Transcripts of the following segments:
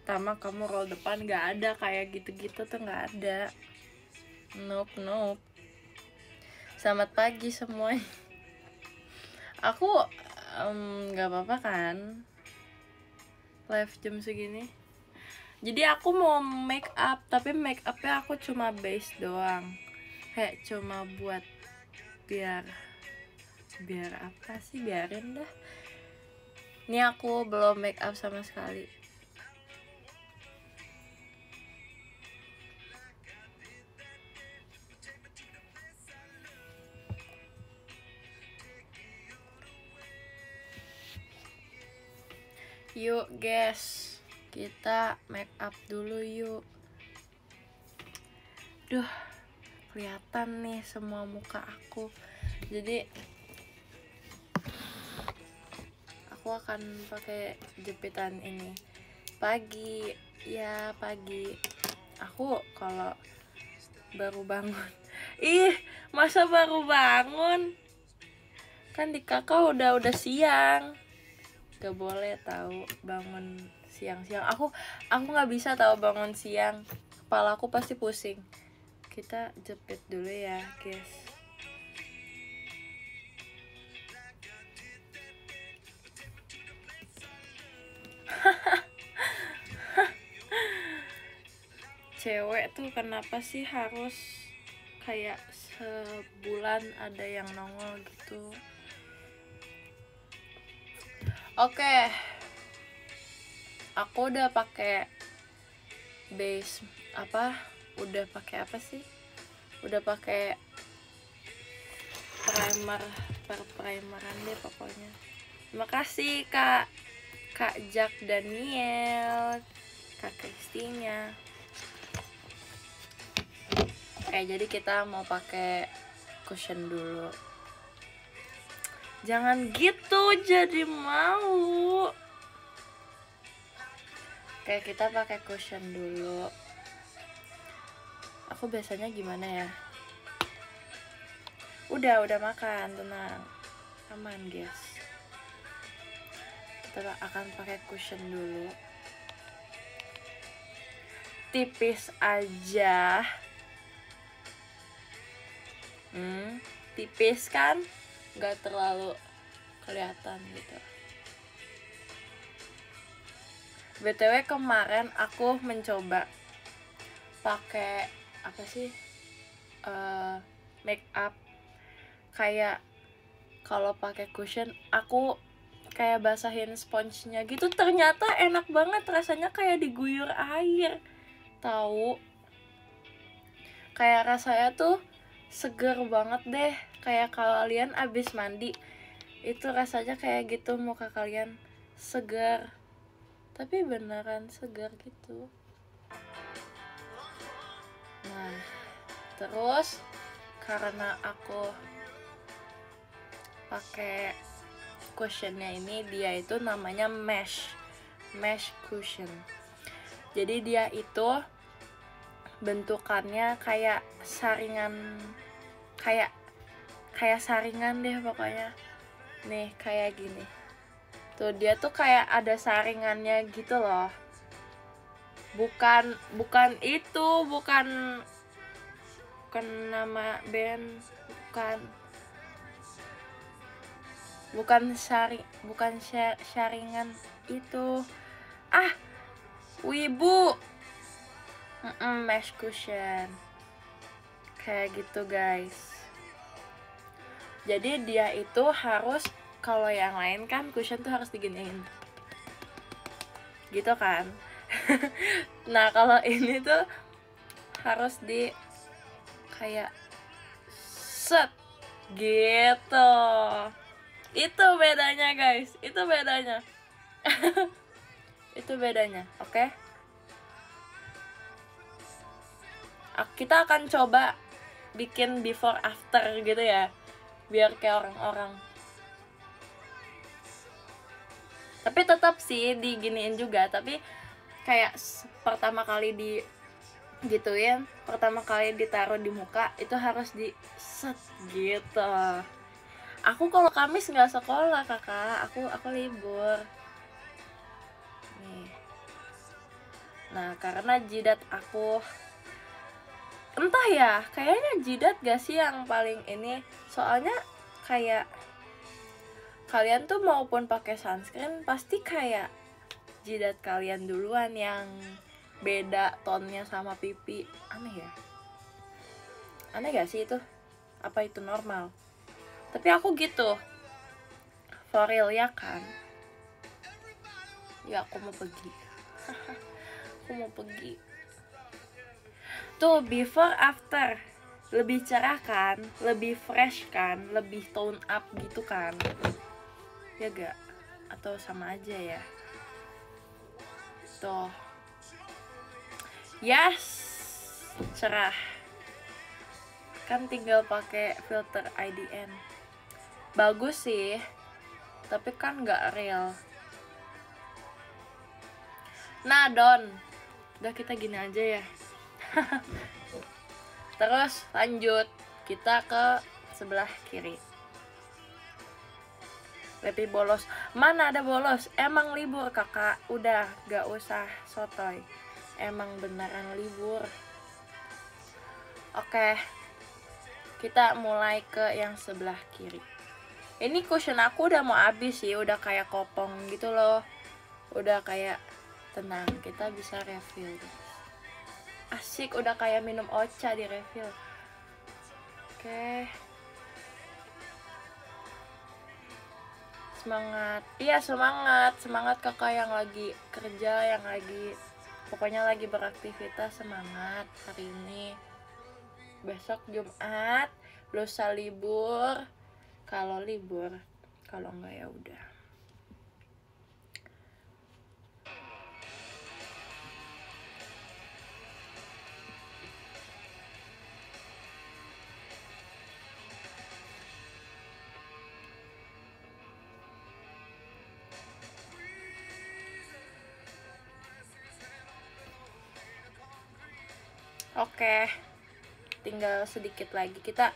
pertama kamu roll depan, nggak ada kayak gitu-gitu tuh, nggak ada. Nope. Selamat pagi semuanya. Aku nggak apa-apa kan live jam segini. Jadi aku mau make up, tapi make upnya aku cuma base doang, kayak cuma buat biar apa sih, biarin dah. Ini aku belum make up sama sekali. Yuk guys, kita make up dulu yuk. Duh, kelihatan nih semua muka aku. Jadi aku akan pakai jepitan ini. Pagi, ya pagi. Aku kalau baru bangun. Ih, masa baru bangun? Kan di kakak udah siang. Gak boleh tahu bangun siang-siang. Aku nggak bisa tahu bangun siang. Kepala aku pasti pusing. Kita jepit dulu ya, guys. Cewek tuh kenapa sih harus kayak sebulan ada yang nongol gitu? Oke. Aku udah pakai base apa? Udah pakai apa sih? Udah pakai primeran deh pokoknya. Terima kasih Kak Jack Daniel, Kak Kristina. Oke, jadi kita mau pakai cushion dulu. Jangan gitu, jadi mau. Oke, kita pakai cushion dulu. Aku biasanya gimana ya? Udah makan, tenang. Aman, guys. Kita akan pakai cushion dulu. Tipis aja. Tipis kan? Gak terlalu kelihatan gitu. BTW kemarin aku mencoba pakai apa sih? Make up. Kayak kalau pakai cushion aku kayak basahin sponsnya gitu, ternyata enak banget rasanya, kayak diguyur air. Tahu? Kayak rasanya tuh seger banget deh, kayak kalian abis mandi itu rasanya kayak gitu, muka kalian segar, tapi beneran segar gitu. Nah, terus karena aku pakai cushionnya ini, dia itu namanya mesh cushion. Jadi dia itu bentukannya kayak saringan, kayak saringan deh pokoknya. Nih kayak gini. Tuh dia tuh kayak ada saringannya gitu loh. Bukan itu, bukan nama band, bukan saringan itu. Wibu. Mesh cushion kayak gitu guys. Jadi dia itu harus, kalau yang lain kan cushion tuh harus diginiin gitu kan. Nah kalau ini tuh harus di kayak set gitu. Itu bedanya guys, itu bedanya. Itu bedanya, oke? Kita akan coba bikin before after gitu ya, biar kayak orang-orang. Tapi tetap sih diginiin juga, tapi kayak pertama kali di gituin, pertama kali ditaruh di muka itu harus di set gitu. Aku kalau Kamis nggak sekolah kakak, aku libur. Nih, Nah karena jidat aku entah ya, kayaknya jidat gak sih yang paling ini, soalnya kayak kalian tuh maupun pakai sunscreen pasti kayak jidat kalian duluan yang beda tonnya sama pipi. Aneh ya, aneh gak sih itu? Apa itu normal? Tapi aku gitu, for real ya kan. Ya aku mau pergi. Aku mau pergi. Tuh before after, lebih cerah kan, lebih fresh kan, lebih tone up gitu kan. Ya gak? Atau sama aja ya? Tuh. Yes, cerah. Kan tinggal pakai filter IDN. Bagus sih, tapi kan gak real. Nah Don, udah kita gini aja ya. Terus lanjut, kita ke sebelah kiri. Lebih bolos. Mana ada bolos? Emang libur kakak. Udah gak usah sotoy. Emang beneran libur. Oke, kita mulai ke yang sebelah kiri. Ini cushion aku udah mau habis sih. Udah kayak kopong gitu loh. Udah kayak, tenang, kita bisa refill. Asik, udah kayak minum ocha di refill. Oke. Semangat. Iya, semangat kakak yang lagi kerja, yang lagi pokoknya lagi beraktivitas. Semangat hari ini. Besok Jumat, lusa libur. Kalau libur, kalau enggak ya udah. Oke, tinggal sedikit lagi, kita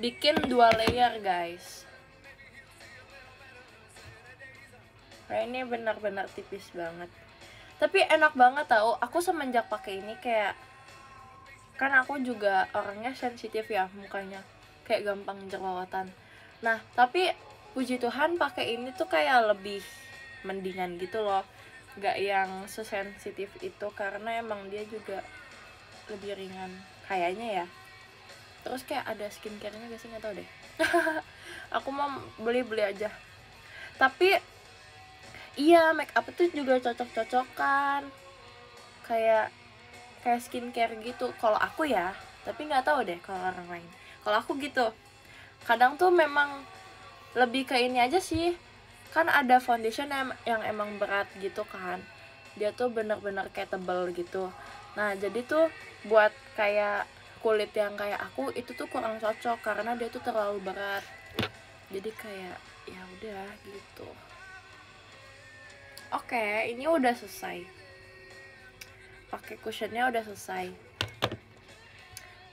bikin 2 layer guys. Nah ini benar-benar tipis banget, tapi enak banget tau. Aku semenjak pakai ini kayak, kan aku juga orangnya sensitif ya mukanya, kayak gampang jerawatan. Nah tapi puji Tuhan pakai ini tuh kayak lebih mendingan gitu loh, gak yang sesensitif itu, karena emang dia juga lebih ringan kayaknya ya. Terus kayak ada skincare-nya gak sih, nggak tau deh. Aku mau beli aja. Tapi iya, make up tuh juga cocok-cocokan, kayak skincare gitu kalau aku ya. Tapi nggak tahu deh kalau orang lain. Kalau aku gitu, kadang tuh memang lebih ke ini aja sih. Kan ada foundation yang emang berat gitu kan, dia tuh bener-bener kayak tebel gitu. Nah jadi tuh buat kayak kulit yang kayak aku itu tuh kurang cocok karena dia tuh terlalu berat. Jadi kayak ya udah gitu. Oke, ini udah selesai. Pakai cushionnya udah selesai.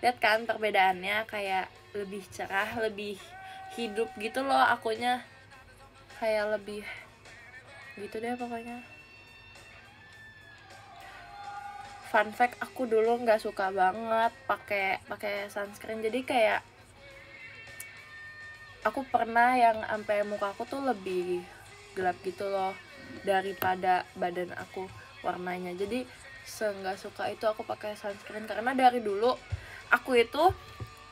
Lihat kan perbedaannya, kayak lebih cerah, lebih hidup gitu loh akunya. Kayak lebih gitu deh pokoknya. Fun fact, aku dulu nggak suka banget pakai sunscreen. Jadi kayak aku pernah yang sampai muka aku tuh lebih gelap gitu loh daripada badan aku warnanya. Jadi nggak suka itu aku pakai sunscreen, karena dari dulu aku itu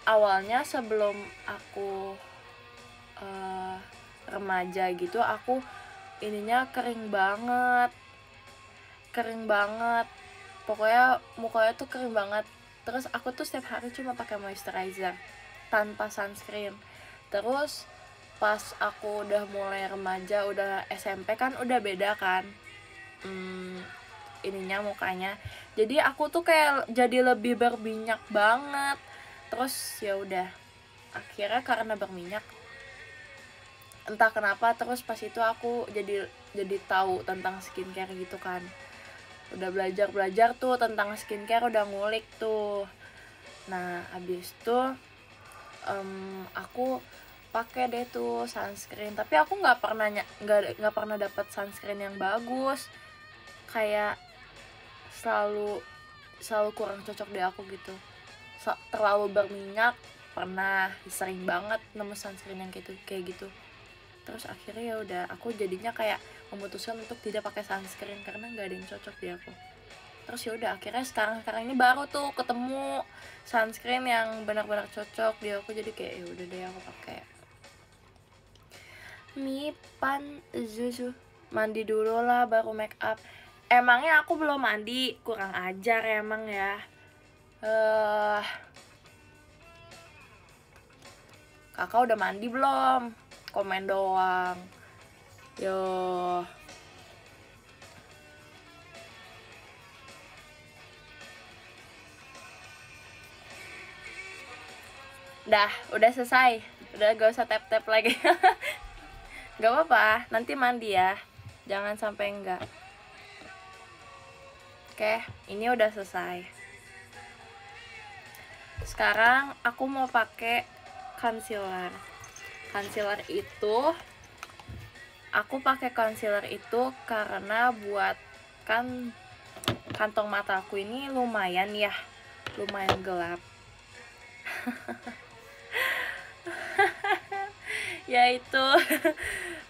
awalnya sebelum aku remaja gitu, aku ininya kering banget, pokoknya mukanya tuh kering banget. Terus aku tuh setiap hari cuma pakai moisturizer tanpa sunscreen. Terus pas aku udah mulai remaja, udah SMP kan udah beda kan ininya mukanya. Jadi aku tuh kayak jadi lebih berminyak banget. Terus ya udah, akhirnya karena berminyak entah kenapa, terus pas itu aku jadi tahu tentang skincare gitu kan. Udah belajar tuh tentang skincare, udah ngulik tuh. Nah abis itu aku pakai deh tuh sunscreen, tapi aku nggak pernah dapat sunscreen yang bagus. Kayak selalu kurang cocok di aku gitu. Terlalu berminyak, pernah sering banget nemu sunscreen yang kayak gitu. Terus akhirnya ya udah, aku jadinya kayak memutuskan untuk tidak pakai sunscreen karena nggak ada yang cocok di aku. Terus ya udah, akhirnya sekarang ini baru tuh ketemu sunscreen yang benar-benar cocok di aku, jadi kayak ya udah deh aku pakai. Mipan Zuzu, mandi dulu lah baru make up. Emangnya aku belum mandi, kurang ajar emang ya. Kakak udah mandi belum? Komen doang. Yo. Udah selesai. Udah gak usah tap-tap lagi. Gak apa-apa, nanti mandi ya. Jangan sampai enggak. Oke, ini udah selesai. Sekarang aku mau pakai concealer. Concealer itu aku pakai concealer itu karena buat kan kantong mata aku ini lumayan gelap. Ya itu.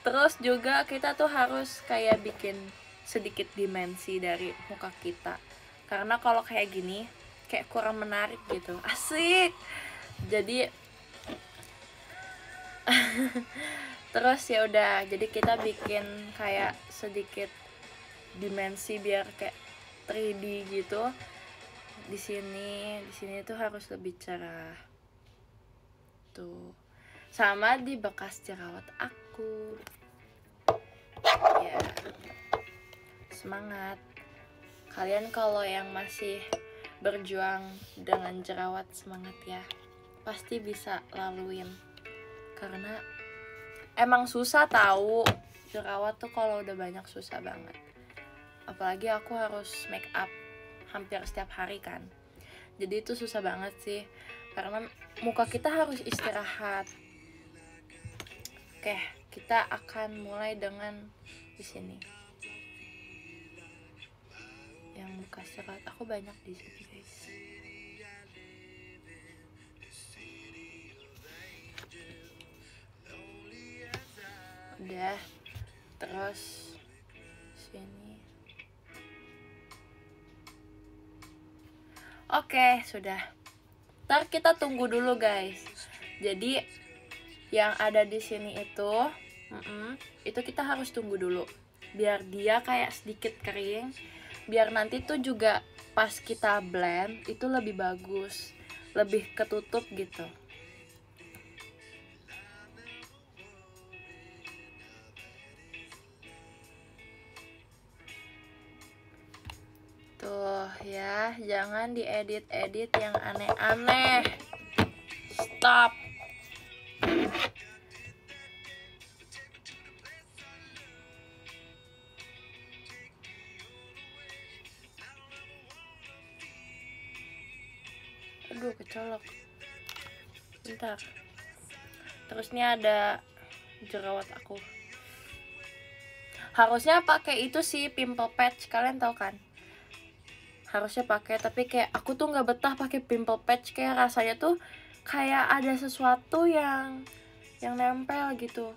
Terus juga kita tuh harus kayak bikin sedikit dimensi dari muka kita, karena kalau kayak gini kayak kurang menarik gitu. Asik. Jadi terus ya udah, jadi kita bikin kayak sedikit dimensi biar kayak 3D gitu. Di sini tuh harus lebih cerah. Tuh. Sama di bekas jerawat aku. Ya. Semangat. Kalian kalau yang masih berjuang dengan jerawat, semangat ya. Pasti bisa laluin. Karena emang susah tahu, jerawat tuh kalau udah banyak susah banget. Apalagi aku harus make up hampir setiap hari kan. Jadi itu susah banget sih, karena muka kita harus istirahat. Oke, kita akan mulai dengan di sini. Yang bekas jerawat aku banyak di sini, guys. Udah, terus sini. Oke, sudah. Ntar kita tunggu dulu, guys. Jadi yang ada di sini itu kita harus tunggu dulu biar dia kayak sedikit kering, biar nanti tuh juga pas kita blend itu lebih bagus, lebih ketutup gitu. Tuh ya, jangan diedit-edit yang aneh-aneh. Stop. Aduh, kecolok. Bentar. Terus ini ada jerawat aku. Harusnya pakai itu sih, pimple patch, kalian tahu kan? Harusnya pakai, tapi kayak aku tuh nggak betah pakai pimple patch, kayak rasanya tuh kayak ada sesuatu yang nempel gitu.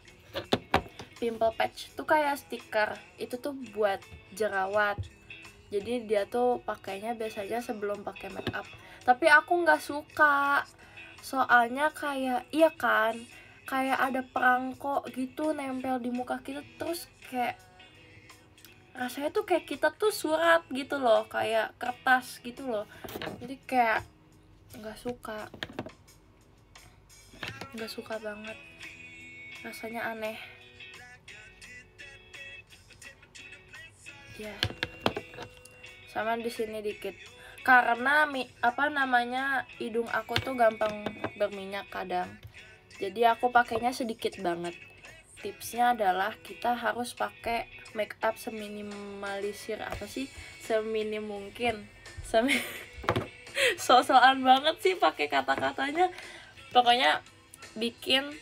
Pimple patch tuh kayak stiker, itu tuh buat jerawat. Jadi dia tuh pakainya biasanya sebelum pakai make up. Tapi aku nggak suka, soalnya kayak iya kan, kayak ada perangko gitu nempel di muka kita, terus kayak rasanya tuh kayak kita tuh surat gitu loh, kayak kertas gitu loh. Jadi kayak nggak suka banget, rasanya aneh ya. Sama di sini dikit, karena hidung aku tuh gampang berminyak kadang, jadi aku pakainya sedikit banget. Tipsnya adalah kita harus pakai make up seminimalisir, seminim mungkin. So-soan banget sih pakai kata-katanya. Pokoknya bikin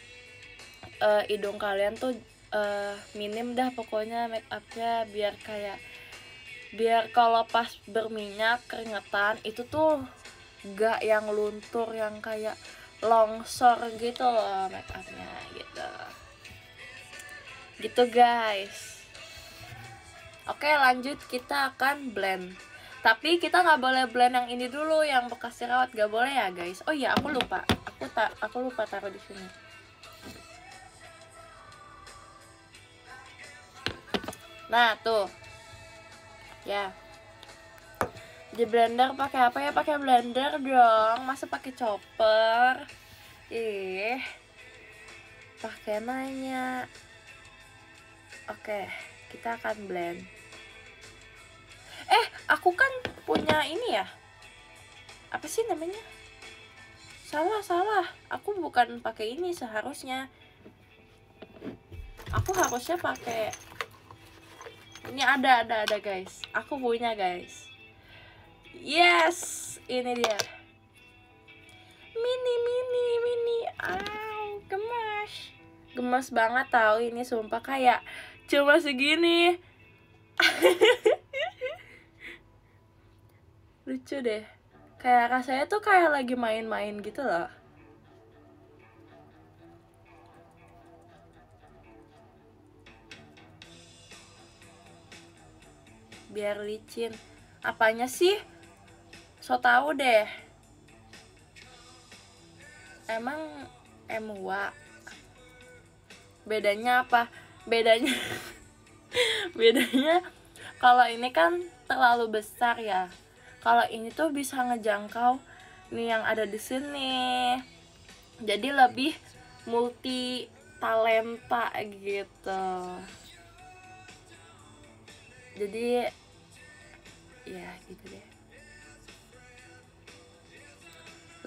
hidung kalian tuh minim dah pokoknya make upnya, biar kayak biar kalau pas berminyak keringetan itu tuh gak yang luntur, yang kayak longsor gitu loh make upnya gitu. Gitu guys. Oke, lanjut, kita akan blend. Tapi kita nggak boleh blend yang ini dulu, yang bekas jerawat, nggak boleh ya guys. Oh iya, aku lupa. Aku lupa taruh di sini. Nah, tuh. Ya. Di blender pakai apa ya? Pakai blender dong. Masa pakai chopper? Pakai nanya. Oke, kita akan blend. Aku kan punya ini ya. Apa sih namanya? Salah. Aku bukan pakai ini seharusnya. Aku harusnya pakai ini. Ada guys. Aku punya guys. Yes, ini dia. Mini. Gemes banget tahu ini, sumpah kayak cuma segini. Lucu deh. Kayak rasanya tuh kayak lagi main-main gitu loh. Biar licin. Apanya sih? So tau deh. Emang MUA. Bedanya apa? Bedanya kalau ini kan terlalu besar ya. Kalau ini tuh bisa ngejangkau nih yang ada di sini. Jadi lebih multi talenta gitu. Jadi ya gitu deh.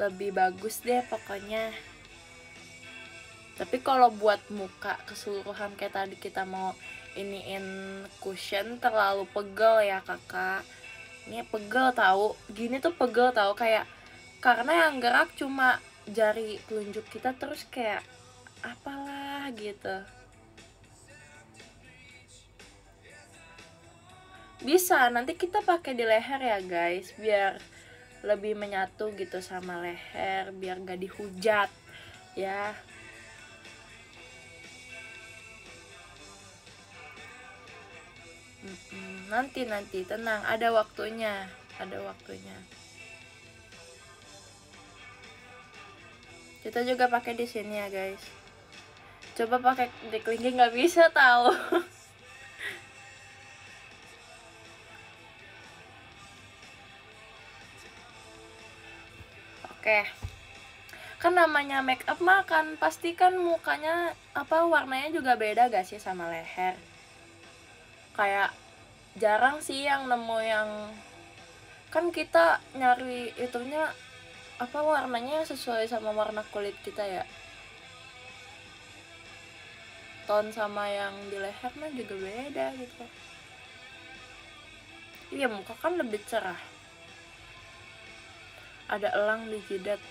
Lebih bagus deh pokoknya. Tapi kalau buat muka keseluruhan kayak tadi kita mau iniin cushion, terlalu pegel ya kakak. Ini pegel tahu, gini tuh pegel tahu, kayak karena yang gerak cuma jari telunjuk kita, terus kayak apalah gitu. Bisa nanti kita pakai di leher ya guys, biar lebih menyatu gitu sama leher, biar gak dihujat ya. Nanti tenang, ada waktunya. Kita juga pakai di sini ya guys. Coba pakai di kelingking nggak bisa tahu. Oke. Kan namanya make up mah kan pasti kan mukanya apa warnanya juga beda gak sih sama leher. Kayak jarang sih yang nemu yang kan kita nyari itunya apa warnanya sesuai sama warna kulit kita ya. Tone sama yang di leher mah juga beda gitu. Iya, muka kan lebih cerah. Ada elang di jidat.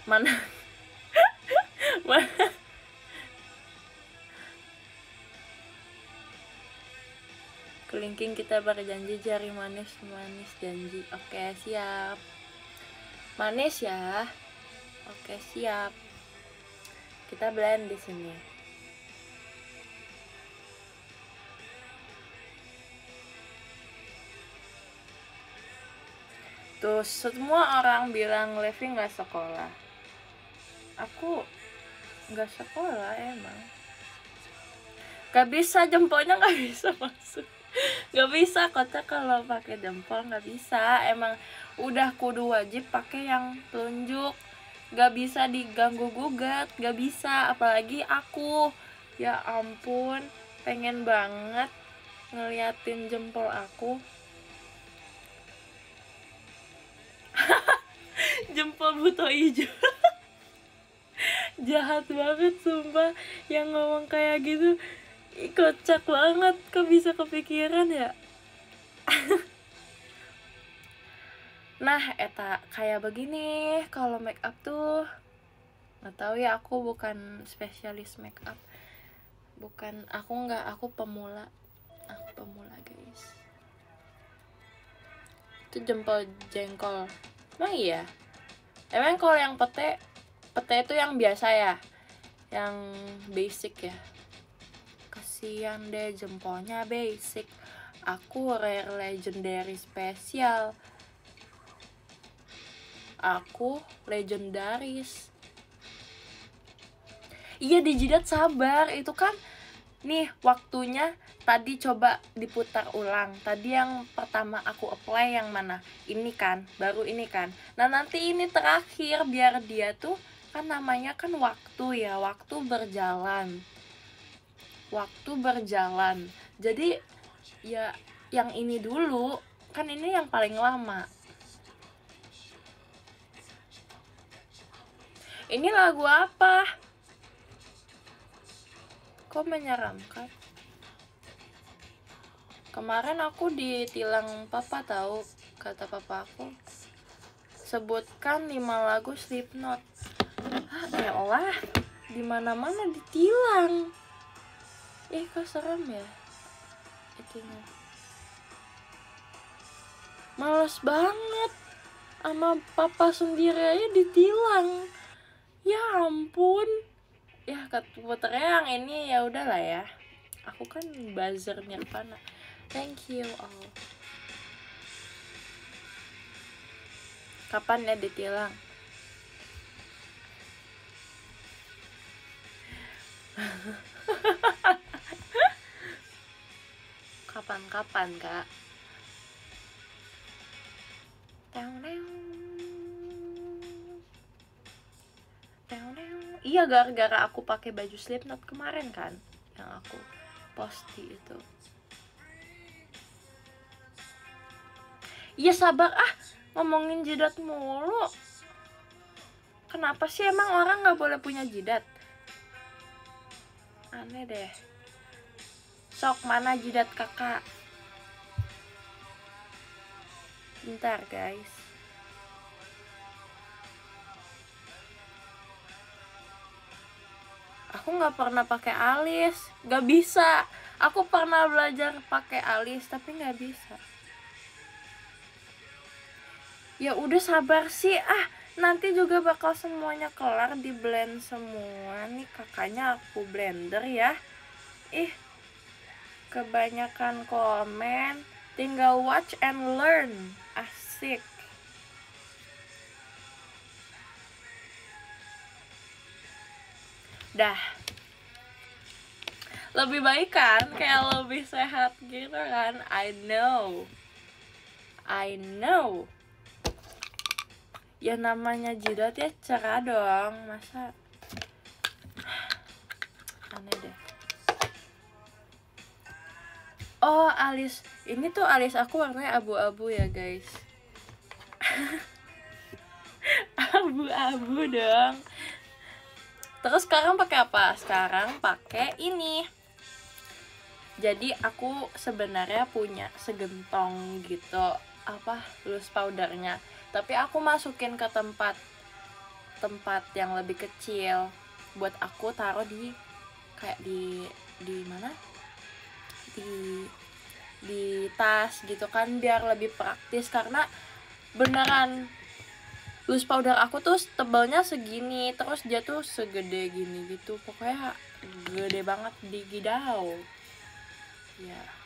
Mana? Kelingking kita berjanji jari manis janji. Oke, siap. Manis ya. Oke, siap. Kita blend di sini. Tuh, semua orang bilang Levi nggak sekolah. Aku nggak sekolah emang. Gak bisa, jempolnya nggak bisa masuk. Gak bisa kocak kalau pakai jempol, nggak bisa. Emang udah kudu wajib pakai yang telunjuk. Gak bisa diganggu gugat, gak bisa. Apalagi aku, ya ampun, pengen banget ngeliatin jempol aku. Jempol buto hijau. Jahat banget sumpah yang ngomong kayak gitu. Kocak banget, kok bisa kepikiran ya. Nah, eta kayak begini kalau make up tuh. Nggak tahu ya, aku bukan spesialis make up. Aku pemula guys. Itu jempol jengkol. Emang iya? Emang kalau yang pete itu yang biasa ya? Yang basic ya? Kasian deh, jempolnya basic. Aku rare legendary spesial. Aku legendaris. Iya, dijidat sabar. Itu kan nih waktunya tadi coba diputar ulang. Tadi yang pertama aku apply yang mana? Ini kan, baru ini kan. Nah, nanti ini terakhir biar dia tuh kan namanya kan waktu ya, waktu berjalan. Waktu berjalan. Jadi ya yang ini dulu, kan ini yang paling lama. Ini lagu apa? Kok menyeramkan? Kemarin aku ditilang papa tahu, kata papa aku, sebutkan 5 lagu Slipknot. Elah, di mana-mana ditilang. Kok serem ya itunya. Males banget, sama papa sendiri aja ditilang. Ya ampun. Ya puternya yang ini ya udahlah ya. Aku kan buzzer Nirvana. Thank you all. Kapan ya ditilang? Kapan-kapan, Kak? Iya, gara-gara aku pakai baju Slipknot kemarin kan, yang aku post di itu. Iya sabar ngomongin jidat mulu. Kenapa sih emang orang nggak boleh punya jidat? Aneh deh. Sok, mana jidat kakak? Bentar guys. Aku nggak pernah pakai alis, nggak bisa. Aku pernah belajar pakai alis tapi nggak bisa. Ya udah sabar sih, nanti juga bakal semuanya kelar, di blend semua. Nih kakaknya aku blender ya. Kebanyakan komen, tinggal watch and learn. Asik. Dah. Lebih baik kan, kayak lebih sehat gitu kan. I know. Ya namanya jidat ya cerah dong, masa aneh deh. Oh, alis. Ini tuh alis aku warnanya abu-abu ya guys. Abu-abu dong. Terus sekarang pakai apa? Sekarang pakai ini. Jadi aku sebenarnya punya segentong gitu loose powdernya, tapi aku masukin ke tempat yang lebih kecil buat aku taruh di kayak di mana, di tas gitu kan, biar lebih praktis. Karena beneran loose powder aku tuh tebalnya segini, terus dia tuh segede gini gitu, pokoknya gede banget di gidau ya.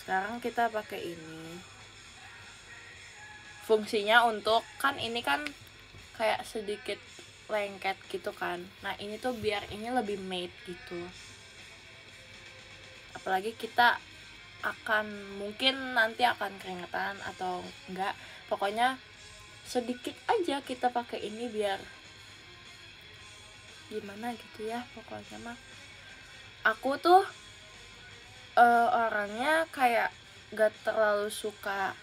Sekarang kita pakai ini. Fungsinya untuk, kan ini kan kayak sedikit lengket gitu kan. Nah, ini tuh biar ini lebih matte gitu. Apalagi kita mungkin nanti akan keringetan atau enggak. Pokoknya sedikit aja kita pakai ini biar gimana gitu ya. Pokoknya mah aku tuh orangnya kayak gak terlalu suka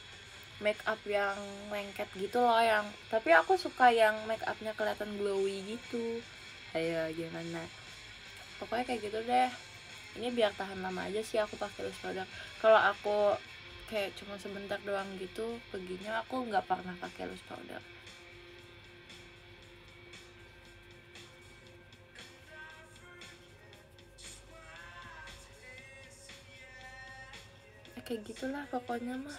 make up yang lengket gitu loh, tapi aku suka yang make upnya kelihatan glowy gitu. Ayo gimana, pokoknya kayak gitu deh. Ini biar tahan lama aja sih aku pakai loose powder. Kalau aku kayak cuma sebentar doang gitu perginya, aku nggak pernah pakai loose powder. kayak gitulah pokoknya mah.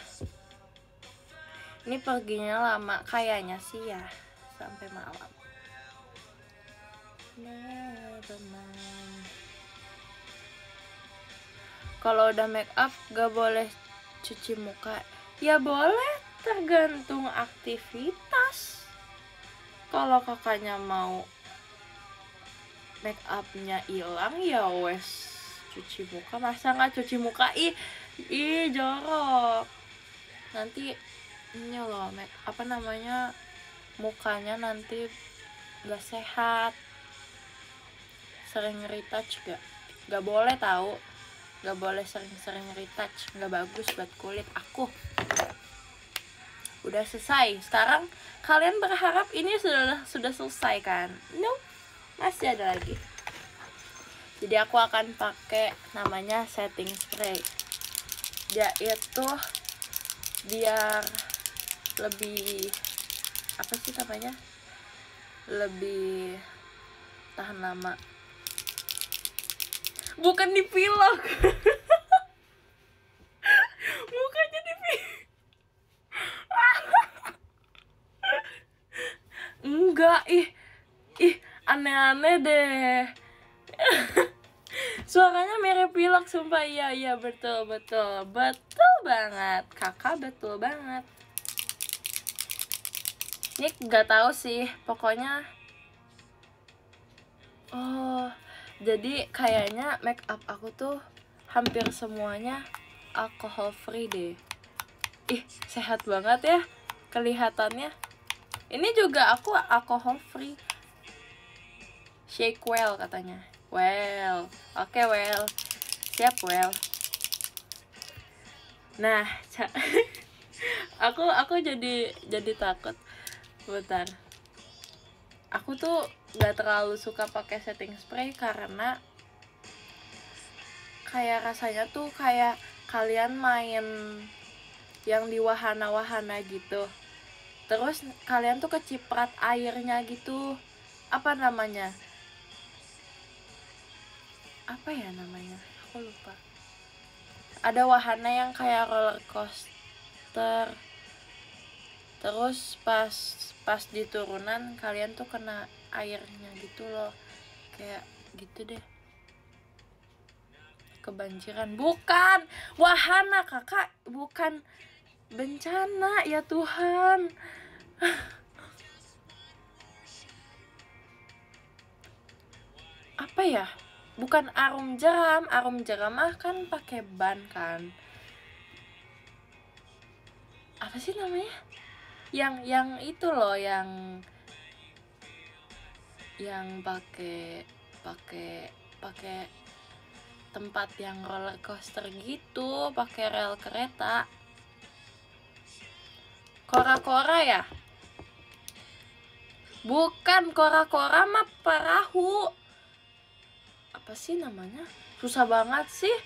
Ini perginya lama kayaknya sih ya, sampai malam. Kalau udah make up gak boleh cuci muka. Ya boleh, tergantung aktivitas. Kalau kakaknya mau make upnya hilang ya wes cuci muka. Masa nggak cuci muka? Ih jorok. Nanti ini loh mukanya nanti gak sehat. Sering retouch gak boleh tahu. Gak boleh sering-sering retouch, gak bagus buat kulit aku. Udah selesai. Sekarang kalian berharap ini sudah selesai kan? No, masih ada lagi. Jadi aku akan pakai namanya setting spray. Dia itu biar lebih apa sih namanya? Lebih tahan lama. Bukan dipilok. Mukanya dipilok. Enggak, ih aneh-aneh deh. Suaranya mirip pilek sumpah. Iya betul banget kakak, betul banget. Ini nggak tahu sih pokoknya. Oh, jadi kayaknya make up aku tuh hampir semuanya alkohol free deh. Ih sehat banget ya kelihatannya. Ini juga aku alkohol free. Shake well katanya. Well, oke well. Siap well. Nah, aku jadi takut. Bentar. Aku tuh gak terlalu suka pakai setting spray karena kayak rasanya tuh kayak kalian main yang di wahana-wahana gitu. Terus kalian tuh keciprat airnya gitu. Apa namanya? Apa ya namanya? Aku lupa. Ada wahana yang kayak roller coaster. Terus pas di turunan kalian tuh kena airnya gitu loh. Kayak gitu deh. Kebanjiran. Bukan wahana kakak, bukan bencana ya Tuhan. Apa ya? Bukan arum jeram mah kan pakai ban kan. Apa sih namanya? Yang itu loh, yang pakai tempat yang roller coaster gitu, pakai rel kereta. Kora-kora ya? Bukan, kora-kora mah perahu. Apa sih namanya? Susah banget sih.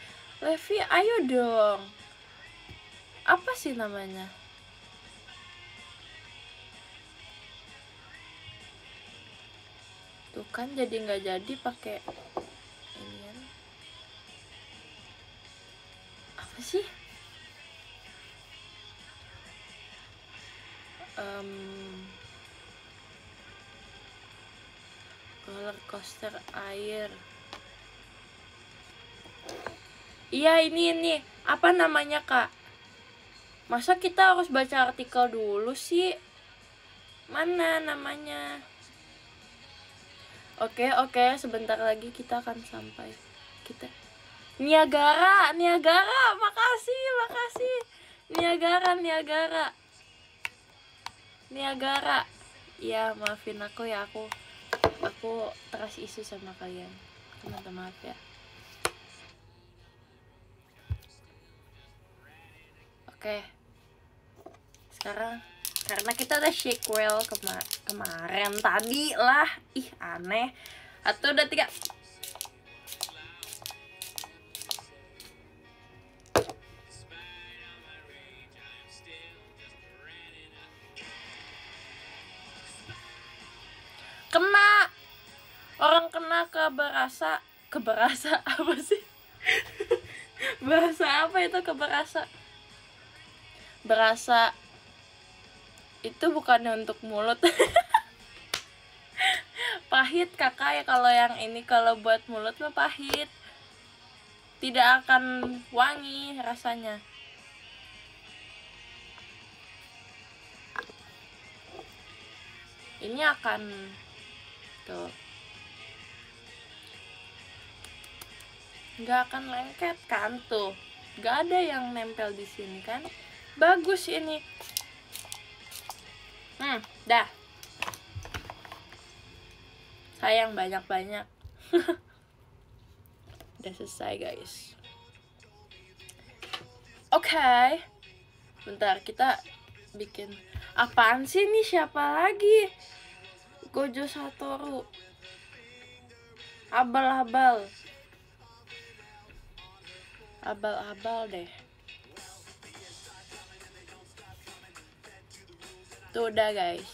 Levi, ayo dong. Apa sih namanya? Tuh kan jadi nggak jadi pakai inian. Apa sih? Roller coaster air. Iya ini apa namanya kak? Masa kita harus baca artikel dulu sih? Mana namanya? Oke, sebentar lagi kita akan sampai. Niagara, makasih. Niagara. Ya maafin aku ya, aku trust isu sama kalian. Aku minta maaf ya. Oke. Sekarang karena kita udah shake well kemarin tadi lah. Ih aneh. 1, 2, 3. Kena. Orang kena keberasa apa sih? Bahasa apa itu keberasa? Berasa itu bukannya untuk mulut. Pahit kakak ya, kalau yang ini kalau buat mulut mah pahit, tidak akan wangi rasanya. Ini akan tuh nggak akan lengket kan, tuh nggak ada yang nempel di sini kan, bagus ini. Dah, sayang banyak-banyak. Udah selesai guys. Oke. Bentar, kita bikin apaan sih nih? Siapa lagi? Gojo Satoru. Abal-abal deh. Tuh udah guys,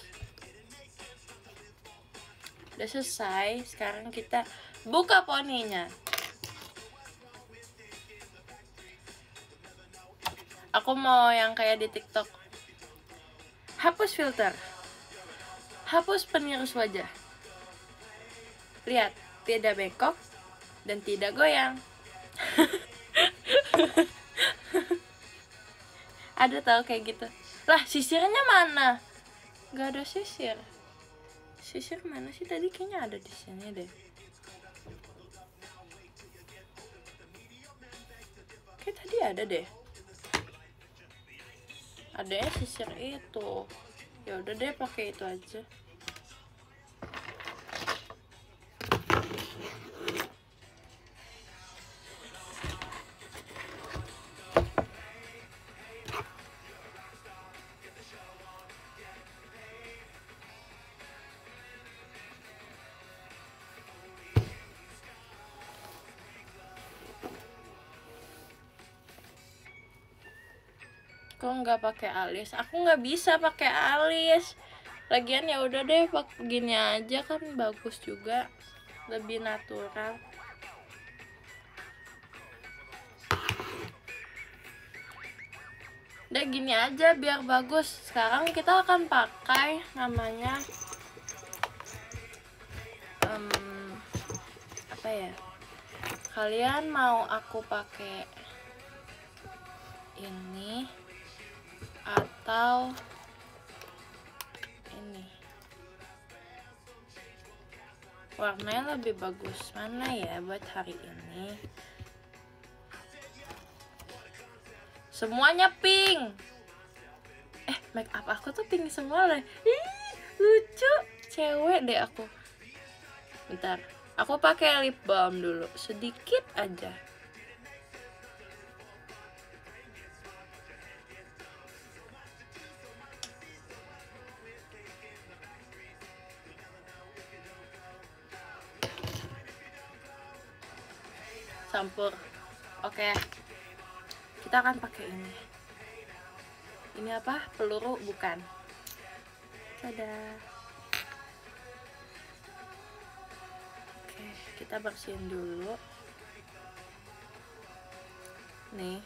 udah selesai. Sekarang kita buka poninya. Aku mau yang kayak di TikTok. Hapus filter, hapus penirus wajah. Lihat, tidak bengkok dan tidak goyang. Ada tau kayak gitu. Lah, sisirnya mana? Gak ada sisir. Sisir mana sih tadi? Kayaknya ada di sini deh. Kayak tadi ada deh. Adanya sisir itu. Ya udah deh, pakai itu aja. Kok nggak pakai alis? Aku nggak bisa pakai alis. Lagian ya udah deh, pakai gini aja kan bagus juga, lebih natural. Udah gini aja biar bagus. Sekarang kita akan pakai namanya apa ya? Kalian mau aku pakai ini atau ini? Warnanya lebih bagus mana ya buat hari ini? Semuanya pink. Make up aku tuh pink semua deh. Ih, lucu, cewek deh aku. Bentar, aku pakai lip balm dulu sedikit aja. Campur. Oke. Kita akan pakai ini. Ini apa? Peluru? Bukan. Tada. Oke, kita bersihin dulu. Nih.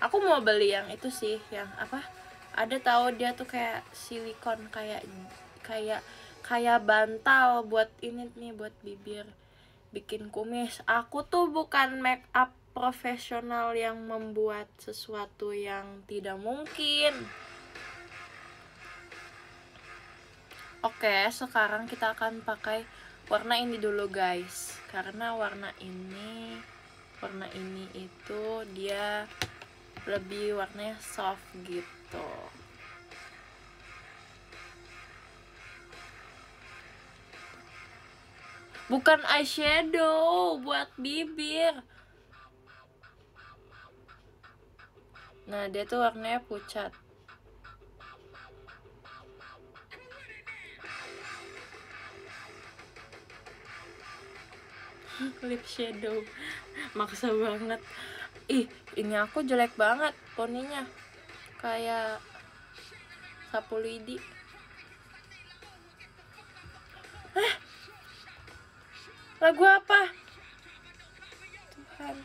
Aku mau beli yang itu sih, yang apa? Ada tahu dia tuh kayak silikon, kayak bantal buat ini nih, buat bibir, bikin kumis. Aku tuh bukan make up profesional yang membuat sesuatu yang tidak mungkin. Oke, sekarang kita akan pakai warna ini dulu guys, karena warna ini itu dia lebih warnanya soft gitu. Bukan eyeshadow, buat bibir. Nah, dia tuh warnanya pucat. Lip shadow. Maksa banget. Ih, ini aku jelek banget poninya. Kayak sapu lidi. Lagu apa? Tuhan.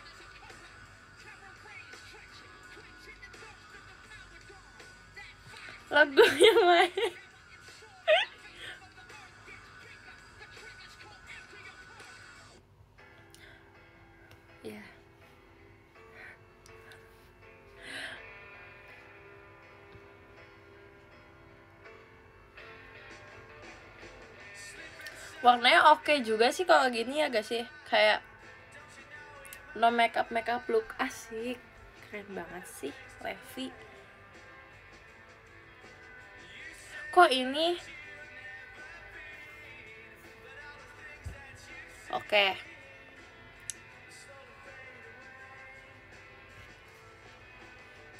Warnanya oke juga sih kalau gini ya gak sih? Kayak no makeup look, asik. Keren banget sih Levi. Kok ini oke.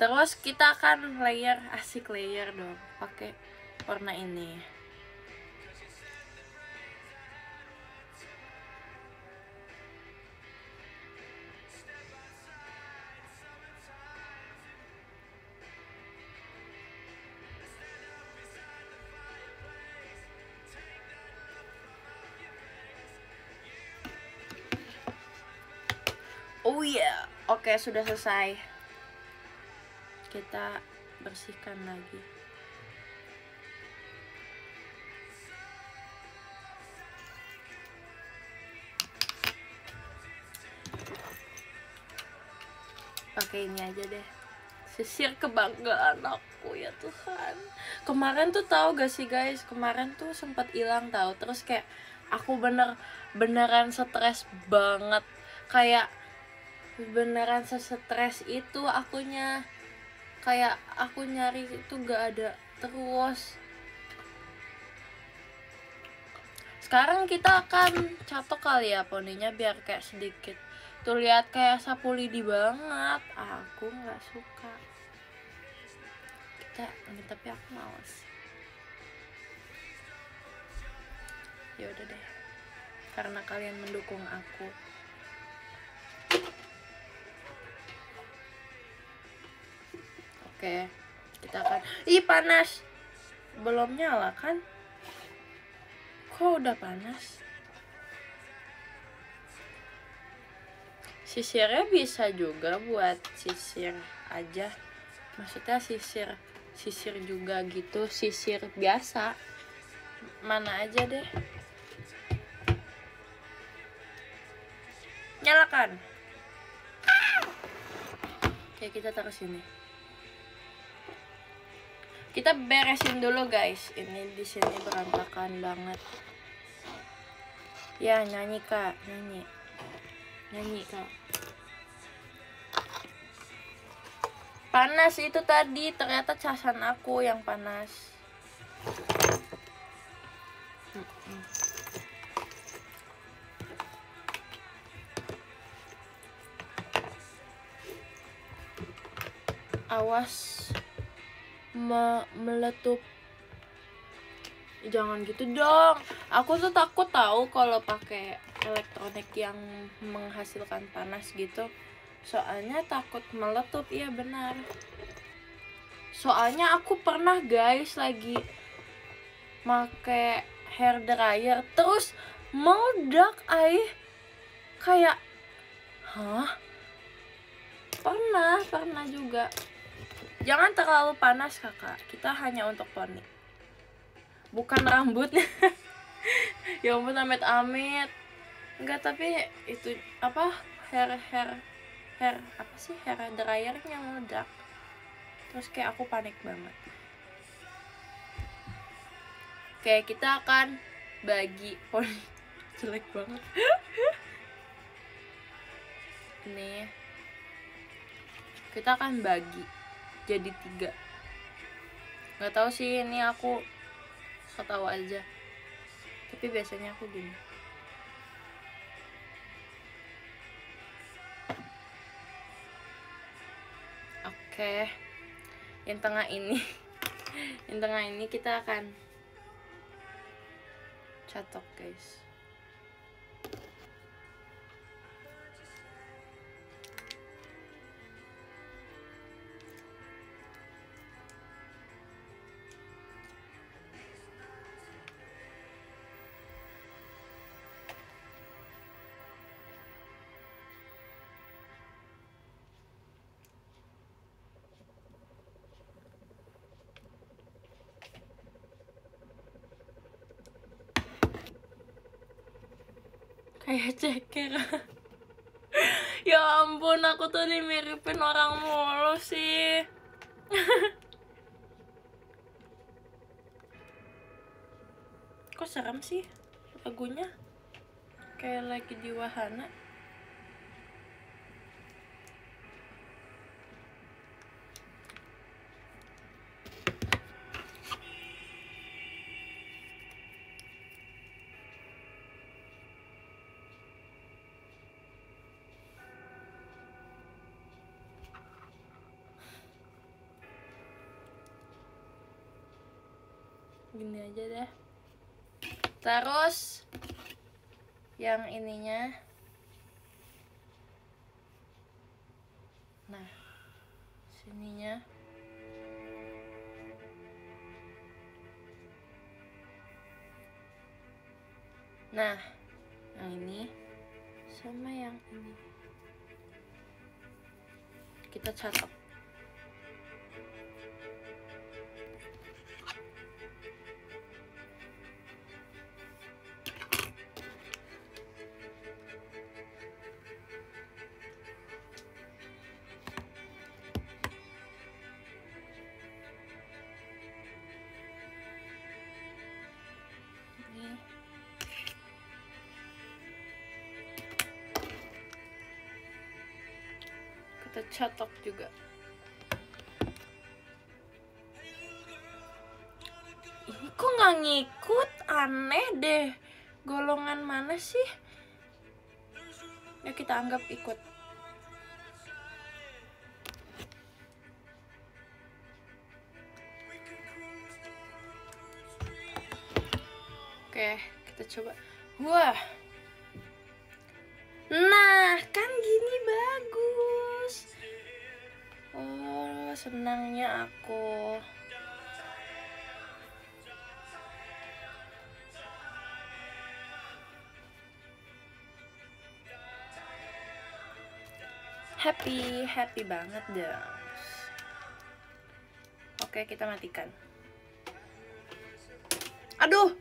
Terus kita akan layer, asik layer dong, pakai warna ini. Oh iya, oke sudah selesai. Kita bersihkan lagi. Pakai ini aja deh. Sisir kebanggaan aku, ya Tuhan. Kemarin tuh tahu gak sih guys, kemarin tuh sempat hilang tahu. Terus kayak aku beneran stres banget. Kayak beneran stres itu akunya. Kayak aku nyari itu gak ada. Terus sekarang kita akan catok kali ya poninya biar kayak sedikit. Tuh lihat kayak sapu lidi banget. Aku nggak suka. Kita ini tapi aku males. Ya udah deh. Karena kalian mendukung aku. Oke, kita akan. Ih panas. Belum nyala kan? Kok udah panas? Sisirnya bisa juga buat sisir aja. Maksudnya sisir juga gitu, sisir biasa. Mana aja deh. Nyalakan. Oke, kita taruh sini. Kita beresin dulu guys. Ini di sini berantakan banget. Ya, nyanyi Kak, nyanyi. Nyanyi Kak. Panas itu tadi, ternyata casan aku yang panas. Awas meletup. Jangan gitu dong. Aku tuh takut tahu kalau pakai elektronik yang menghasilkan panas gitu. Soalnya takut meletup. Iya benar. Soalnya aku pernah guys lagi make hair dryer terus meledak kayak pernah juga. Jangan terlalu panas kakak, kita hanya untuk poni, bukan rambutnya. Ya ampun, amit-amit. Enggak, tapi itu apa, hair apa sih, hair dryernya meledak. Terus kayak aku panik banget. Oke, kita akan bagi poni. Jelek banget. Ini kita akan bagi jadi 3. Nggak tahu sih, ini aku tahu aja, tapi biasanya aku gini. Oke, yang tengah ini yang tengah ini kita akan catok guys. Kayak ceker. Ya ampun, aku tuh dimiripin orang mulu sih. Kok serem sih? lagunya kayak lagi di wahana. Gini aja deh. Terus yang ininya, nah sininya nah yang ini sama yang ini kita catat. Kita catok juga. Ini kok nggak ngikut, aneh deh. Golongan mana sih? Ya kita anggap ikut. Oke, kita coba. Wah. Nah, kan gini bagus. Oh, senangnya aku. Happy banget dong. Oke, kita matikan. Aduh.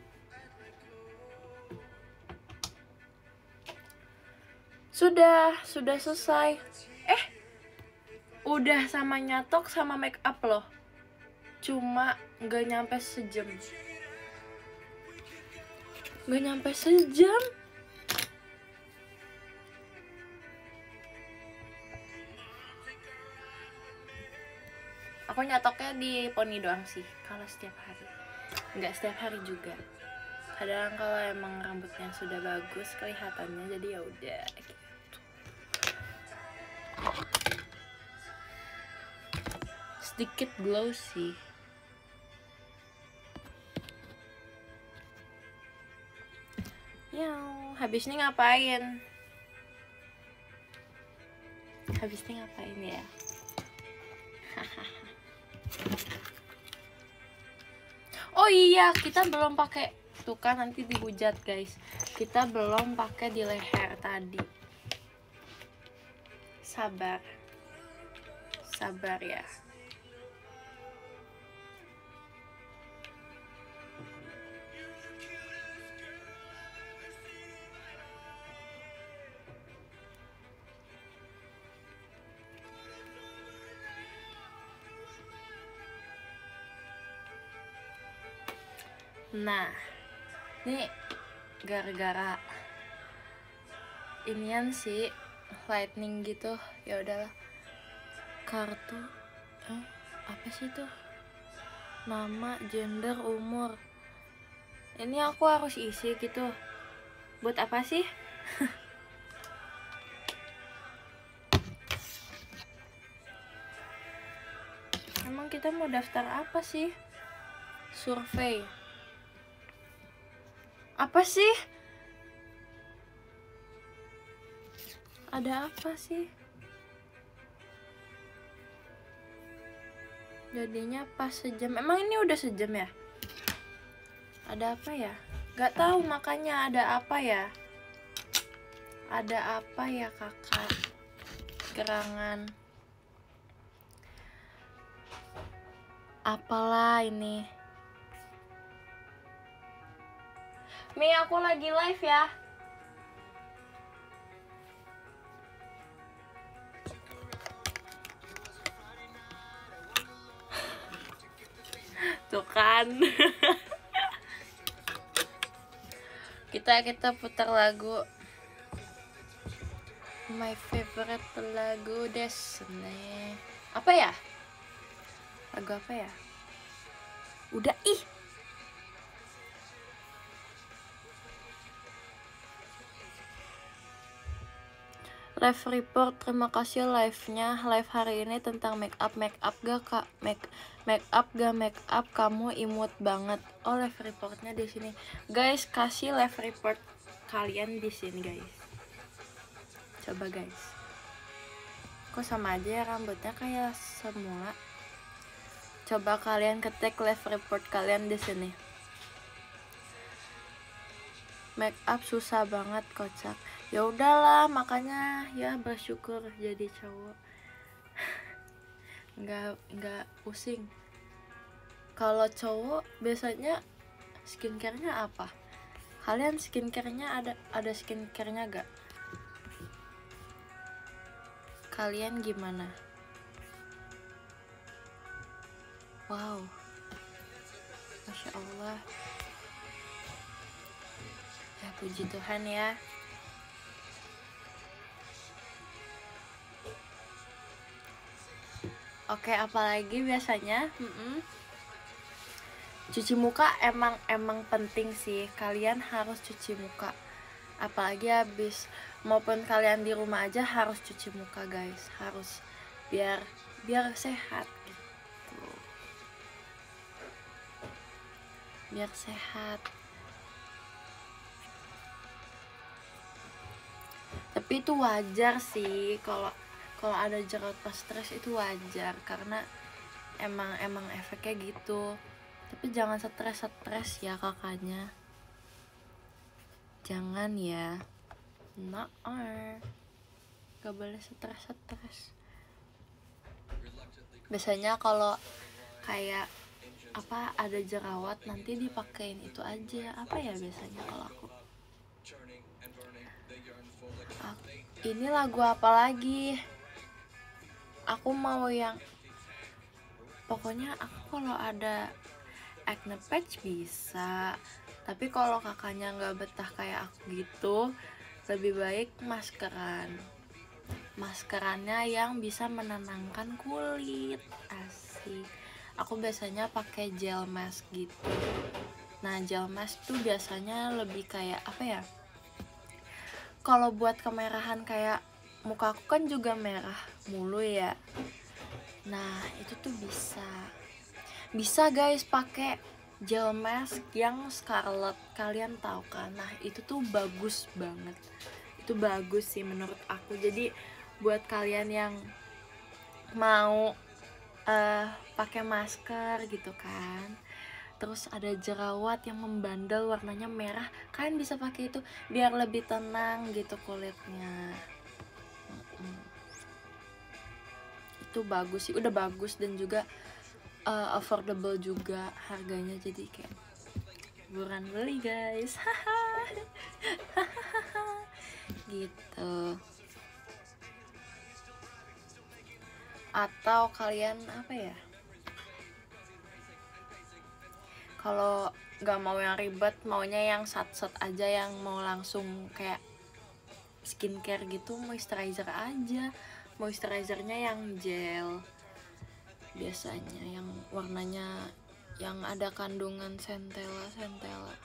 Sudah selesai. Udah sama nyatok sama make up loh. Cuma gak nyampe sejam. Aku nyatoknya di poni doang sih. Kalau setiap hari, nggak setiap hari juga. Kadang kalau emang rambutnya sudah bagus kelihatannya, jadi ya udah gitu. Sedikit glossy. Ya, habis ini ngapain? Ya? Oh iya, kita belum pakai, tuh kan nanti dihujat guys. Kita belum pakai di leher tadi. Sabar ya. Nah, ini gara-gara inian sih, lightning gitu. Ya udahlah. Kartu apa sih tuh? Nama, gender, umur. Ini aku harus isi gitu. Buat apa sih? Emang kita mau daftar apa sih? Survei. Apa sih? Ada apa sih? Jadinya pas sejam. Emang ini udah sejam ya? Ada apa ya? Gak tahu, makanya ada apa ya? Ada apa ya kakak? Gerangan. Apalah ini? Mi, aku lagi live ya. Tuh kan. Kita putar lagu my favorite lagu Disney. Apa ya? Lagu apa ya? Udah ih. Live report, terima kasih live-nya. Live hari ini tentang make up gak kak? Make up kamu imut banget. Oh, live reportnya di sini. Guys, kasih live report kalian di sini, guys. Coba guys. Kok sama aja ya rambutnya kayak semua. Coba kalian ketik live report kalian di sini. Make up susah banget, kocak. Ya udahlah, makanya ya bersyukur jadi cowok. nggak pusing. Kalau cowok biasanya skincare-nya apa? Kalian skincare-nya ada skincare-nya gak? Kalian gimana? Wow, Masya Allah. Ya puji Tuhan ya. Oke, apalagi biasanya cuci muka emang penting sih. Kalian harus cuci muka. Apalagi habis, maupun kalian di rumah aja harus cuci muka guys. Harus biar sehat gitu. Biar sehat. Tapi itu wajar sih kalau ada jerawat pas stres, itu wajar karena emang efeknya gitu. Tapi jangan stres ya kakaknya, jangan ya. Gak boleh stres. Biasanya kalau kayak apa ada jerawat nanti dipakein itu aja. Apa ya biasanya kalau aku ini lagu apa lagi? Aku mau yang pokoknya aku kalau ada acne patch bisa, tapi kalau kakaknya nggak betah kayak aku gitu, lebih baik maskerannya yang bisa menenangkan kulit. Asik. Aku biasanya pakai gel mask gitu. Nah, gel mask tuh biasanya lebih kayak apa ya, kalau buat kemerahan kayak muka aku kan juga merah mulu ya. Nah, itu tuh bisa guys pakai gel mask yang Scarlett, kalian tahu kan? Nah, itu tuh bagus banget. Itu bagus sih menurut aku. Jadi buat kalian yang mau pakai masker gitu kan, terus ada jerawat yang membandel warnanya merah, kalian bisa pakai itu biar lebih tenang gitu kulitnya. Itu bagus sih, udah bagus dan juga affordable juga harganya, jadi kayak buruan beli guys. Gitu. Atau kalian apa ya, kalau nggak mau yang ribet, maunya yang sat aja, yang mau langsung kayak skincare gitu, moisturizer aja. Moisturizernya yang gel biasanya, yang warnanya yang ada kandungan centella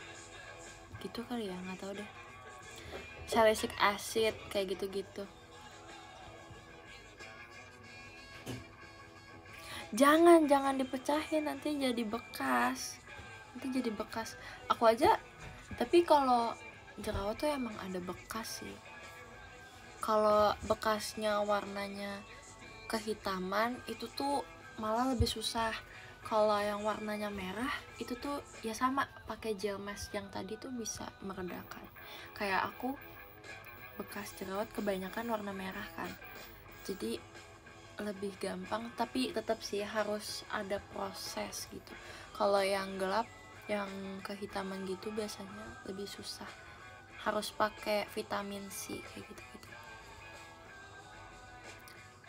gitu kali ya, nggak tahu deh, salicylic acid kayak gitu. Jangan dipecahin, nanti jadi bekas. Aku aja, tapi kalau jerawat tuh emang ada bekas sih. Kalau bekasnya warnanya kehitaman itu tuh malah lebih susah. Kalau yang warnanya merah itu tuh ya sama, pakai gel mask yang tadi tuh bisa meredakan. Kayak aku bekas jerawat kebanyakan warna merah kan, jadi lebih gampang, tapi tetap sih harus ada proses gitu. Kalau yang gelap, yang kehitaman gitu biasanya lebih susah, harus pakai vitamin C kayak gitu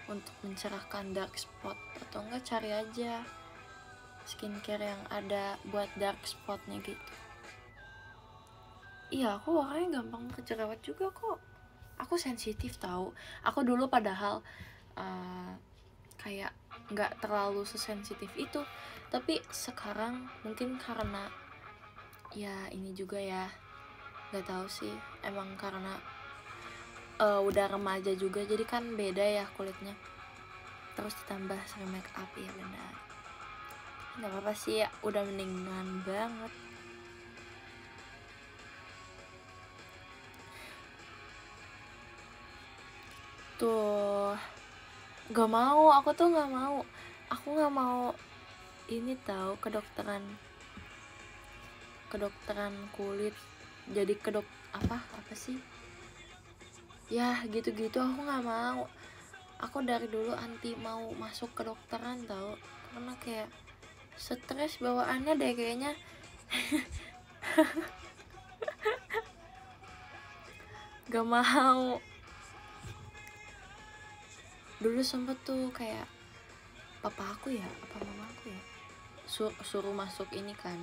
untuk mencerahkan dark spot. Atau enggak cari aja skincare yang ada buat dark spotnya gitu. Iya, aku orangnya gampang kejerawat juga kok. Aku sensitif tahu. Aku dulu padahal kayak nggak terlalu sesensitif itu, tapi sekarang mungkin karena ya ini juga ya, nggak tahu sih, emang karena udah remaja juga, jadi kan beda ya kulitnya, terus ditambah sering make up. Ya benar, nggak apa-apa sih ya, udah mendingan banget. Tuh, nggak mau, aku tuh nggak mau, aku nggak mau ini tahu kedokteran kulit, jadi apa sih ya, gitu-gitu aku nggak mau. Aku dari dulu anti mau masuk kedokteran tahu, karena kayak stres bawaannya deh kayaknya. Gak mau. Dulu sempet tuh kayak papa aku ya, apa mama aku ya, suruh masuk ini kan,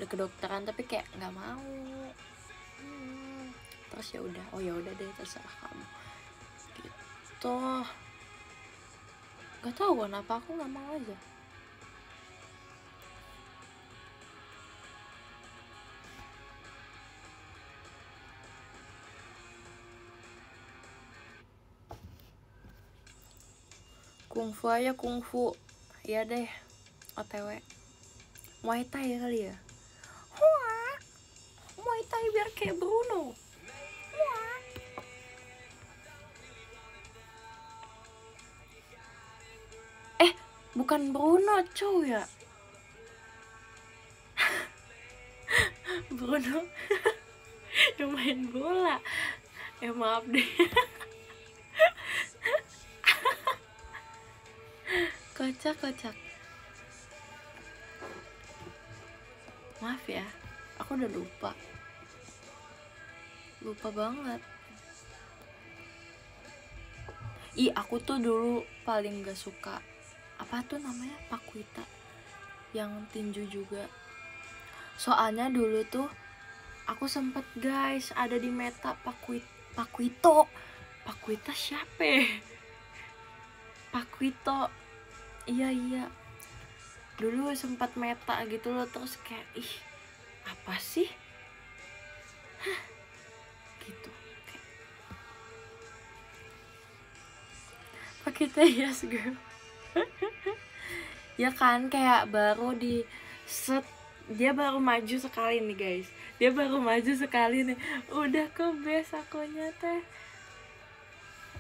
di kedokteran, tapi kayak nggak mau. Terus ya udah, oh ya udah deh, terserah kamu gitu. Gak tahu kenapa aku nggak mau aja. Kungfu aja, kungfu ya deh, OTW Muay Thai kali ya. Wah, Muay Thai biar kayak Bruno. Wah. Bukan Bruno cow ya. Bruno yang main bola. Maaf deh. Kocak. Maaf ya, aku udah lupa banget. Aku tuh dulu paling gak suka apa tuh namanya, Pakwita, yang tinju juga. Soalnya dulu tuh aku sempet guys ada di meta Pakwito. Pakwita siapa? Pakwito. Iya. Dulu sempat meta gitu loh, terus kayak apa sih? Gitu. Pakwita yes girl. Ya kan, kayak baru di set, dia baru maju sekali nih guys, udah ke base akunya teh.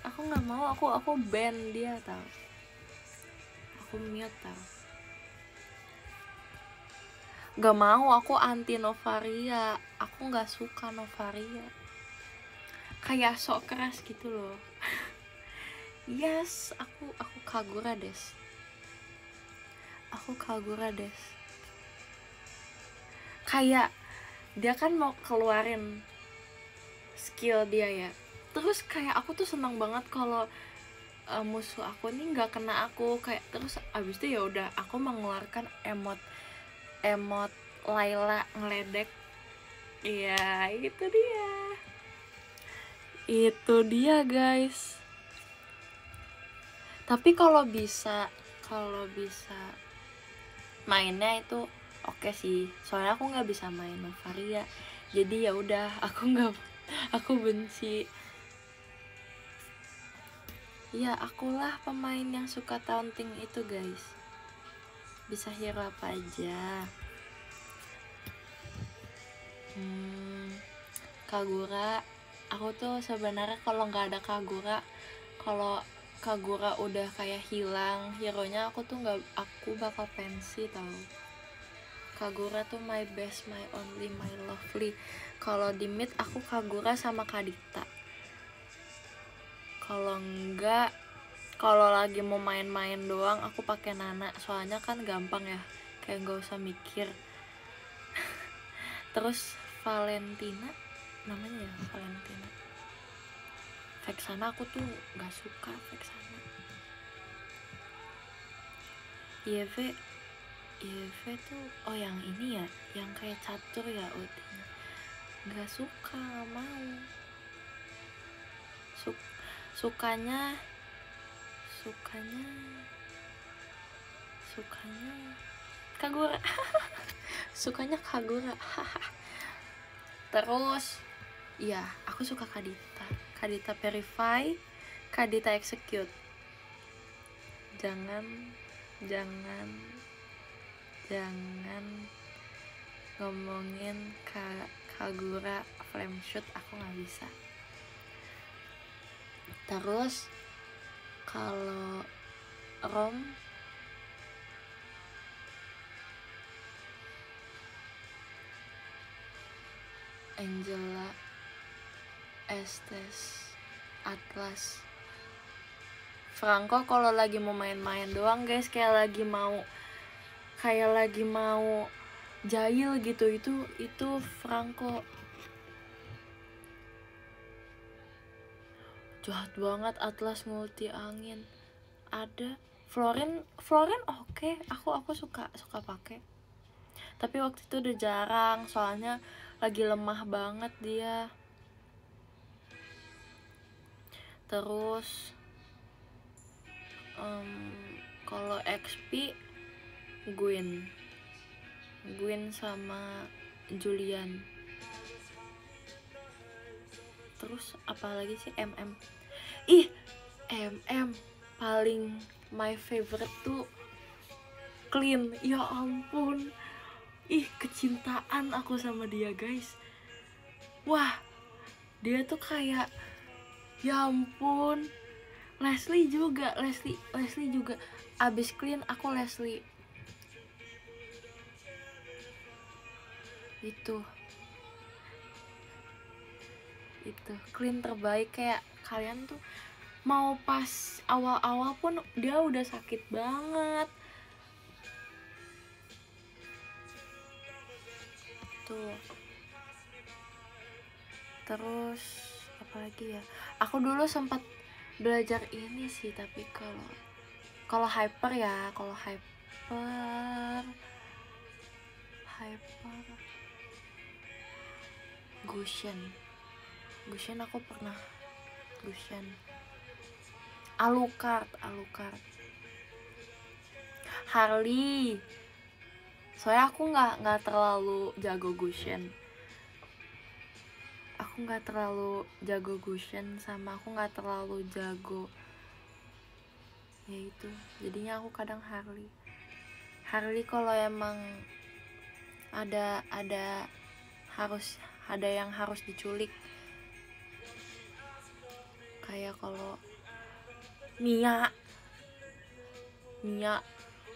Aku nggak mau, aku ban dia tau, aku mute tau. Gak mau, aku anti Novaria, aku nggak suka Novaria, kayak sok keras gitu loh. Yes, aku Kagura des. Kayak dia kan mau keluarin skill dia ya, terus kayak aku tuh senang banget kalau musuh aku nih nggak kena aku, kayak terus abis itu ya udah aku mengeluarkan emot Layla ngeledek. Iya, itu dia guys. Tapi kalau bisa mainnya itu oke sih, soalnya aku nggak bisa main Novaria, jadi ya udah aku benci. Ya akulah pemain yang suka taunting itu guys, bisa hero apa aja. Kagura, aku tuh sebenarnya kalau nggak ada kalau Kagura udah kayak hilang hero-nya, aku bakal pensi tau. Kagura tuh my best, my only, my lovely. Kalau di mid aku Kagura sama Kadita. Kalau lagi mau main-main doang aku pakai Nana, soalnya kan gampang ya, kayak nggak usah mikir. Terus Valentina namanya ya, Valentina. Vexana aku tuh nggak suka Vexana. IV tuh oh yang ini ya, yang kayak catur ya ultinya. Nggak suka, nggak mau. Sukanya Kagura. Sukanya Kagura. Terus iya, aku suka Kadita Verify, Kadita Execute. Jangan ngomongin Kagura Flame Shoot, aku nggak bisa. Terus kalau Rom Angela, Estes, Atlas, Franco kalau lagi mau main-main doang guys, kayak lagi mau jahil gitu, itu Franco. Jahat banget Atlas multi angin. Ada Florin oke. Aku suka pakai. Tapi waktu itu udah jarang, soalnya lagi lemah banget dia. Terus kalau XP Gwen sama Julian. Terus apalagi sih MM. MM paling my favorite tuh Clean. Ya ampun, kecintaan aku sama dia guys. Wah, dia tuh kayak ya ampun. Leslie juga abis Clean aku Leslie. Itu Clean terbaik. Kayak kalian tuh mau pas awal-awal pun dia udah sakit banget tuh. Terus apalagi ya, aku dulu sempat belajar ini sih, tapi kalau hyper Gushen aku pernah Alucard Harley. Soalnya aku nggak terlalu jago Gushen. Sama aku nggak terlalu jago ya itu, jadinya aku kadang Harley kalau emang ada yang harus diculik. Kayak kalau Mia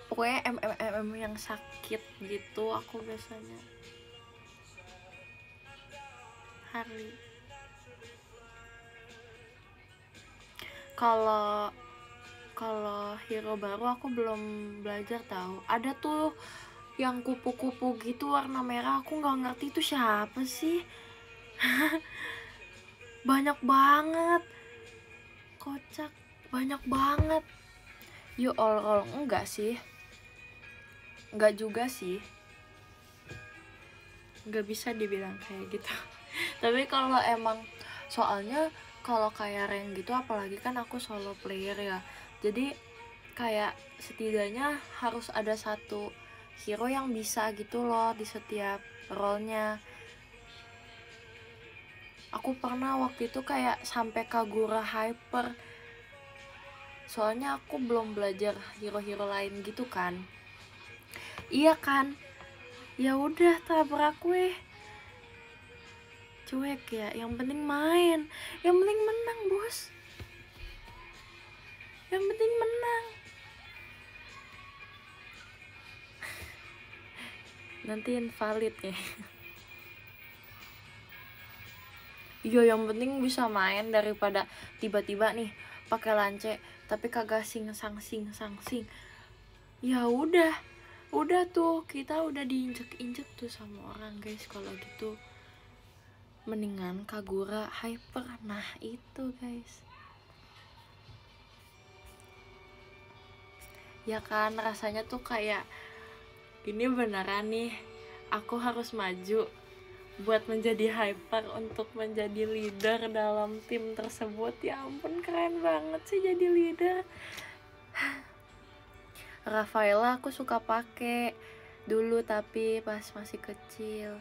pokoknya MM yang sakit gitu, aku biasanya Harley. Kalau hero baru aku belum belajar tahu. Ada tuh yang kupu-kupu gitu warna merah, aku nggak ngerti itu siapa sih. Banyak banget, kocak, banyak banget. You all enggak juga sih, nggak bisa dibilang kayak gitu. Tapi kalau emang soalnya kalau kayak rank gitu, apalagi kan aku solo player ya, jadi kayak setidaknya harus ada satu hero yang bisa gitu loh di setiap role-nya. Aku pernah waktu itu kayak sampai Kagura hyper, soalnya aku belum belajar hero-hero lain gitu kan. Iya kan, ya udah tabrak gue, cuek ya, yang penting main, yang penting menang bos, yang penting menang. Nanti invalid ya. Iya, yang penting bisa main daripada tiba-tiba nih pakai lance tapi kagak sangsing. Ya udah tuh kita udah diinjek tuh sama orang guys. Kalau gitu mendingan Kagura hyper. Nah itu guys, ya kan rasanya tuh kayak Ini beneran nih, aku harus maju buat menjadi hyper untuk menjadi leader dalam tim tersebut. Ya ampun, keren banget sih jadi leader. Rafaela aku suka pakai dulu tapi pas masih kecil.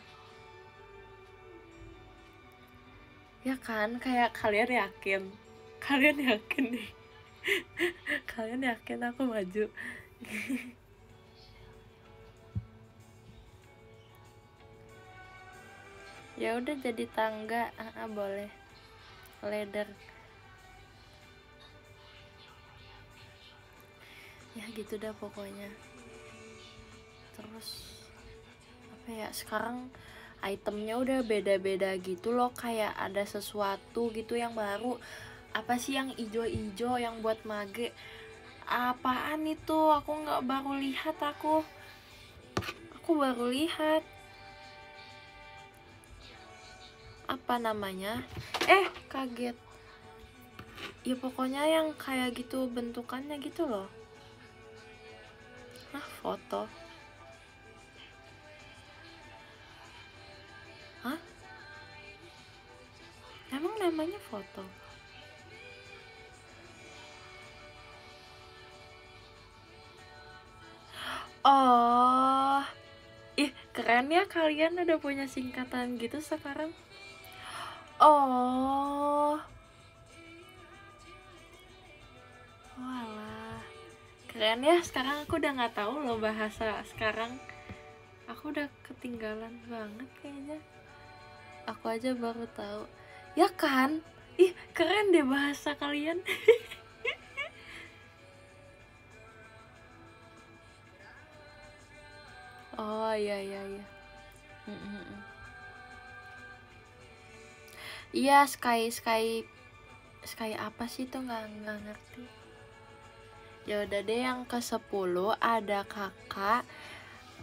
Ya kan, kayak kalian yakin nih kalian yakin aku maju? Ya udah jadi tangga, boleh ladder. Ya gitu dah pokoknya. Terus apa ya, sekarang itemnya udah beda-beda gitu loh, kayak ada sesuatu gitu yang baru. Apa sih yang ijo-ijo yang buat mage? Apaan itu? Aku nggak, baru lihat aku baru lihat. Apa namanya? Kaget. Ya pokoknya yang kayak gitu bentukannya gitu loh. Foto. Hah? Emang namanya foto? Oh, keren ya kalian udah punya singkatan gitu sekarang. Oh, walah, keren ya. Sekarang aku udah nggak tahu loh bahasa sekarang. Aku udah ketinggalan banget kayaknya. Aku aja baru tahu. Ya kan? Keren deh bahasa kalian. Oh iya. Iya, sky apa sih tuh, nggak ngerti. Ya udah deh, yang ke-10 ada kakak,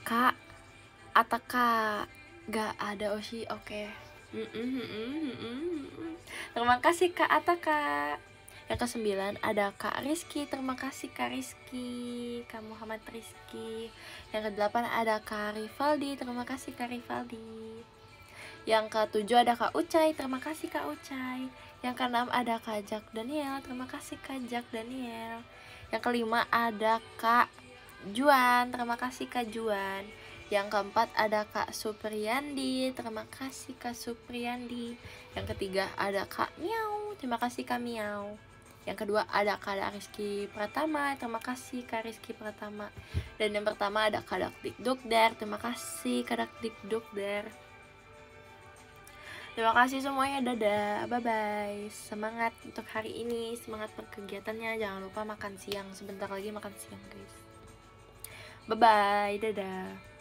kak Ataka. Gak ada Oshi, oke. Terima kasih Kak Ataka. Yang ke-9 ada Kak Rizky. Terima kasih Kak Rizky, Kak Muhammad Rizky. Yang ke-8 ada Kak Rivaldi. Terima kasih Kak Rivaldi. Yang ke-7 ada Kak Ucai. Terima kasih Kak Ucai. Yang ke-6 ada Kak Jack Daniel. Terima kasih Kak Jack Daniel. Yang ke-5 ada Kak Juan. Terima kasih Kak Juan. Yang ke-4 ada Kak Supriyandi. Terima kasih Kak Supriyandi. Yang ke-3 ada Kak Miau. Terima kasih Kak Miau. Yang kedua ada Kak Rizky Pratama. Terima kasih Kak Rizky Pratama. Dan yang pertama ada Kak Dakdikdukder. Terima kasih Kak Dakdikdukder. Terima kasih semuanya, dadah, bye-bye. Semangat untuk hari ini, semangat berkegiatannya. Jangan lupa makan siang, sebentar lagi makan siang guys. Bye-bye, dadah.